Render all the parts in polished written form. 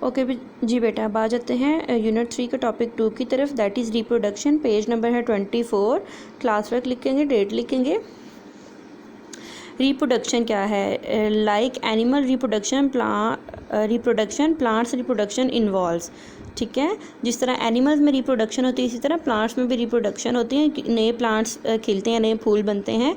Okay जी बेटा, अब आ जाते हैं यूनिट 3 के टॉपिक 2 की तरफ, that is reproduction. Page number है 24। क्लास वर्क लिखेंगे, डेट लिखेंगे। रिप्रोडक्शन क्या है? Like animal reproduction, plants reproduction involves. ठीक है, जिस तरह एनिमल्स में रिप्रोडक्शन होती है इसी तरह प्लांट्स में भी रिप्रोडक्शन होती है, नए प्लांट्स खिलते हैं, नए फूल बनते हैं।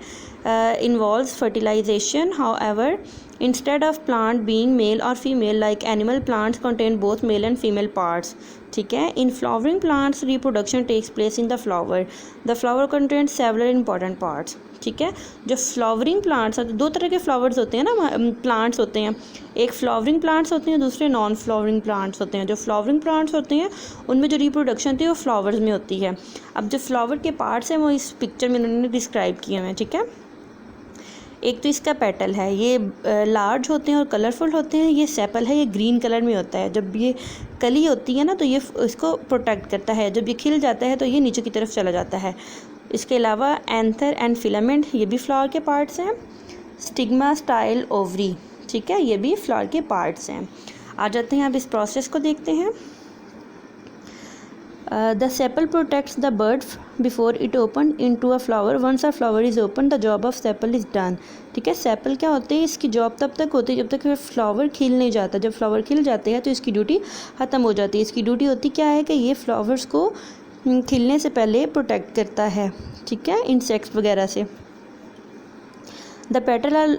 Involves fertilisation, however instead of plant being male और female like animal, plants contain both male and female parts. ठीक है, in flowering plants reproduction takes place in the flower content several important parts. ठीक है, जो flowering plants हैं, दो तरह के फ्लावर्स होते हैं ना, प्लांट्स होते हैं, एक फ्लावरिंग प्लांट्स होते हैं, दूसरे नॉन फ्लावरिंग प्लांट्स होते हैं। जो फ्लावरिंग प्लांट्स होते हैं उनमें जो रिप्रोडक्शन होती है वो फ्लावर्स में होती है। अब जो फ्लावर के पार्ट्स हैं वो इस पिक्चर में उन्होंने डिस्क्राइब किए हैं। ठीक है, एक तो इसका पेटल है, ये लार्ज होते हैं और कलरफुल होते हैं। ये सेपल है, ये ग्रीन कलर में होता है। जब ये कली होती है ना तो ये इसको प्रोटेक्ट करता है, जब ये खिल जाता है तो ये नीचे की तरफ चला जाता है। इसके अलावा एंथर एंड फिलामेंट, ये भी फ्लावर के पार्ट्स हैं। स्टिग्मा, स्टाइल, ओवरी, ठीक है, ये भी फ्लावर के पार्ट्स हैं। आ जाते हैं, अब इस प्रोसेस को देखते हैं। The sepal protects the bud before it open into a flower. Once a flower is open, the job of sepal is done. ठीक है, सेपल क्या होते हैं, इसकी जॉब तब तक होती है जब तक फ्लावर खिल नहीं जाता। जब फ्लावर खिल जाते हैं तो इसकी ड्यूटी ख़त्म हो जाती है। इसकी ड्यूटी होती क्या है कि ये फ्लावर्स को खिलने से पहले प्रोटेक्ट करता है। ठीक है, इंसेक्ट्स वगैरह से। The petal are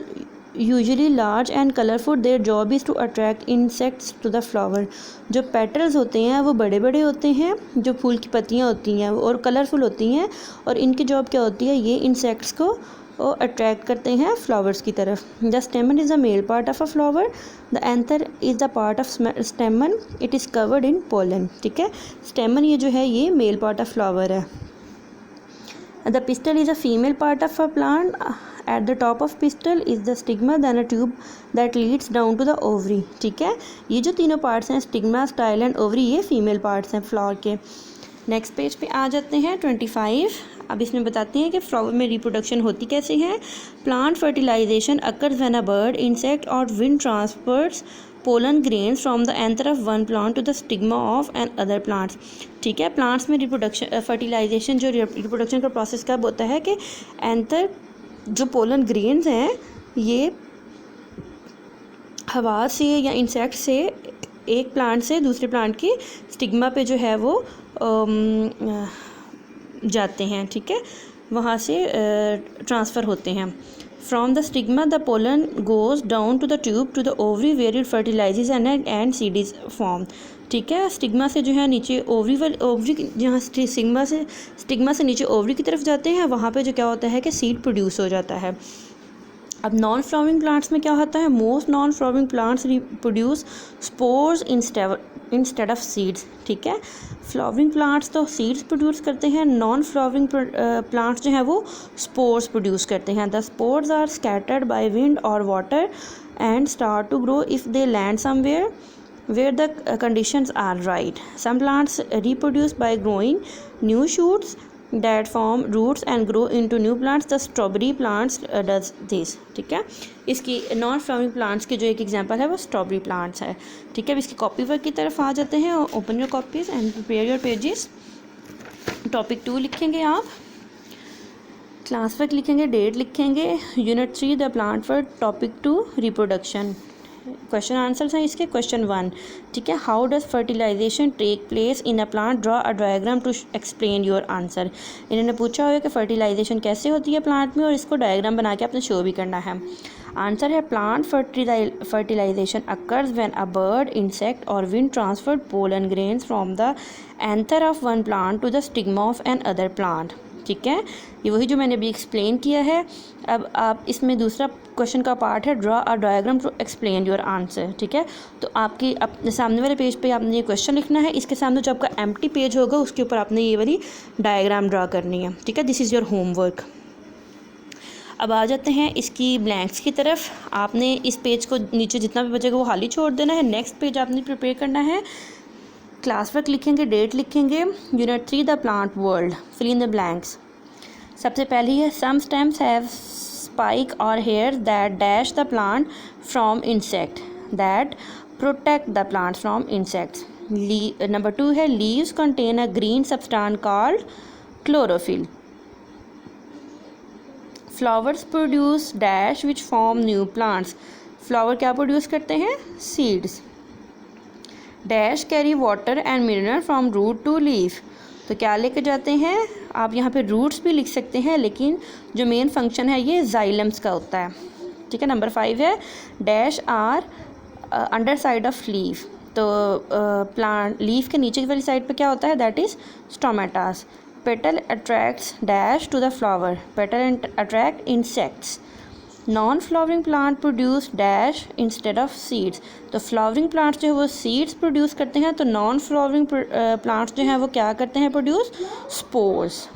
usually large and colourful, their job is to attract insects to the flower. जो पेटल्स होते हैं वो बड़े बड़े होते हैं, जो फूल की पत्तियां होती हैं और कलरफुल होती हैं, और इनकी जॉब क्या होती है, ये इंसेक्ट्स को अट्रैक्ट करते हैं फ्लावर्स की तरफ। The स्टेमन is the male part of a flower, the anther is the part of स्टेमन, it is covered in pollen. ठीक है, स्टेमन ये जो है ये मेल पार्ट ऑफ फ्लावर है। The pistol is a female part of a plant, at the top of pistil is the stigma, then a tube that leads down to the ovary। ठीक है, ये जो तीनों पार्ट्स हैं, stigma, style and ovary, ये female parts हैं flower के। Next page पे आ जाते हैं 25। अब इसमें बताते हैं कि फ्लावर में रिप्रोडक्शन होती कैसे है। Plant fertilisation occurs when a bird, insect और wind transfers pollen grains from the anther of one plant to the stigma of and other plants. ठीक है, प्लांट्स में रिप्रोडक्शन फर्टिलाइजेशन, जो रिप्रोडक्शन का प्रोसेस कब होता है कि एंथर, जो पोलन ग्रेन्स हैं, ये हवा से या इंसेक्ट से एक प्लांट से दूसरे प्लांट की स्टिग्मा पे जो है वो जाते हैं। ठीक है, वहाँ से ट्रांसफ़र होते हैं। From the stigma the pollen goes down to the tube to the ovary where it fertilizes an egg and seed is form. ठीक है, स्टिग्मा से जो है नीचे ओवरी जहाँ स्टिग्मा से नीचे ओवरी की तरफ जाते हैं, वहाँ पे जो क्या होता है कि सीड प्रोड्यूस हो जाता है। अब नॉन फ्लावरिंग प्लांट्स में क्या होता है, most non flowering plants produce spores instead of seeds. ठीक है, फ्लावरिंग प्लांट्स तो सीड्स प्रोड्यूस करते हैं, नॉन फ्लावरिंग प्लांट्स जो हैं वो स्पोर्स प्रोड्यूस करते हैं। The spores are scattered by wind और water and start to grow if they land somewhere where the conditions are right. Some plants reproduce by growing new shoots that form roots and grow into new plants. The strawberry plants does this. ठीक है, इसकी non flowering plants की जो एक example है वो strawberry plants है। ठीक है, अब इसकी कॉपी वर्क की तरफ आ जाते हैं। Open your copies and prepare your pages. Topic 2 लिखेंगे आप, क्लास वर्क लिखेंगे, डेट लिखेंगे। Unit 3 the plant work, topic 2 reproduction. Question answers हैं इसके। क्वेश्चन 1, ठीक है, how does fertilization take place in a plant, draw a diagram to explain your answer. इन्होंने पूछा हुआ कि फर्टिलाइजेशन कैसे होती है प्लांट में और इसको डायग्राम बना के आपने शो भी करना है। आंसर है plant fertilisation occurs when a bird, insect और wind transferred pollen grains from the anther of one plant to the stigma of an other plant. ठीक है, ये वही जो मैंने अभी एक्सप्लेन किया है। अब आप इसमें दूसरा क्वेश्चन का पार्ट है draw a diagram to explain your answer. ठीक है, तो आपकी अपने सामने वाले पेज पे आपने ये क्वेश्चन लिखना है, इसके सामने जो आपका एम्प्टी पेज होगा उसके ऊपर आपने ये वाली डायग्राम ड्रॉ करनी है। ठीक है, दिस इज़ योर होमवर्क। अब आ जाते हैं इसकी ब्लैंक्स की तरफ। आपने इस पेज को नीचे जितना भी बचेगा वो खाली छोड़ देना है। नेक्स्ट पेज आपने प्रिपेयर करना है। क्लास वर्क लिखेंगे, डेट लिखेंगे। Unit 3 the plant world, fill in the blanks. सबसे पहली है सम स्टेम्स हैव स्पाइक और hair that dash the plant from insect that protect the plants from insects. Number 2 है leaves contain a green substance called chlorophyll. Flowers produce dash which form new plants. Flower क्या produce करते हैं? Seeds. Dash carry water and mineral from root to leaf. तो क्या लेकर जाते हैं? आप यहाँ पे रूट्स भी लिख सकते हैं, लेकिन जो मेन फंक्शन है ये जाइलम्स का होता है, ठीक है। नंबर 5 है dash are underside of leaf. तो प्लांट लीफ के नीचे वाली साइड पे क्या होता है? That is stomatas. Petal attracts dash to the flower. Petal attract insects. Non flowering plant produce dash instead of seeds. तो फ्लावरिंग प्लांट्स जो है वो सीड्स प्रोड्यूस करते हैं, तो नॉन फ्लावरिंग प्लांट्स जो हैं वो क्या करते हैं? Produce spores.